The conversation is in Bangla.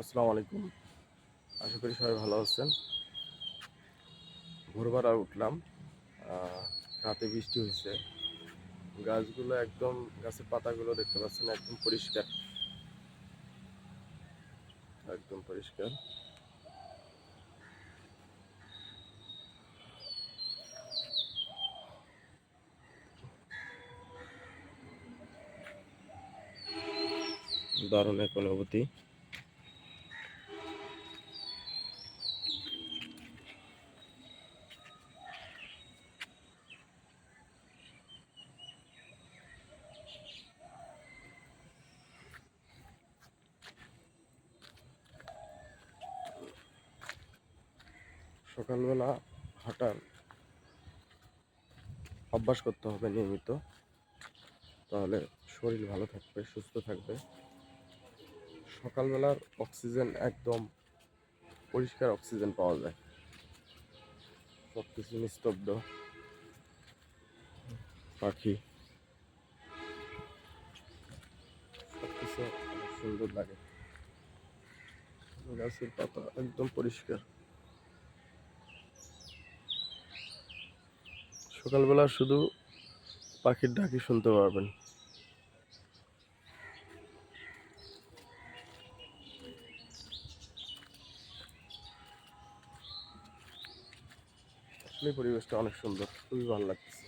আসসালামু আলাইকুম। আশা করি সবাই ভালো আছেন। ভোরবেলা উঠলাম। রাতে বৃষ্টি হয়েছে। গাছগুলো একদম, গাছের পাতাগুলো দেখতে পাচ্ছেন একদম পরিষ্কার, একদম পরিষ্কার। দারুণ এক অনুভূতি। সকালবেলা হাঁটার অভ্যাস করতে হবে নিয়মিত, তাহলে শরীর ভালো থাকবে, সুস্থ থাকবে। সকালবেলার অক্সিজেন একদম পরিষ্কার অক্সিজেন পাওয়া যায়। সব কিছু নিস্তব্ধ, পাখি, সব কিছু অনেক সুন্দর লাগে। গাছের পাতা একদম পরিষ্কার। সকালবেলা শুধু পাখির ডাকই শুনতে পারবেন। আসলে পরিবেশটা অনেক সুন্দর, খুবই ভালো লাগছে।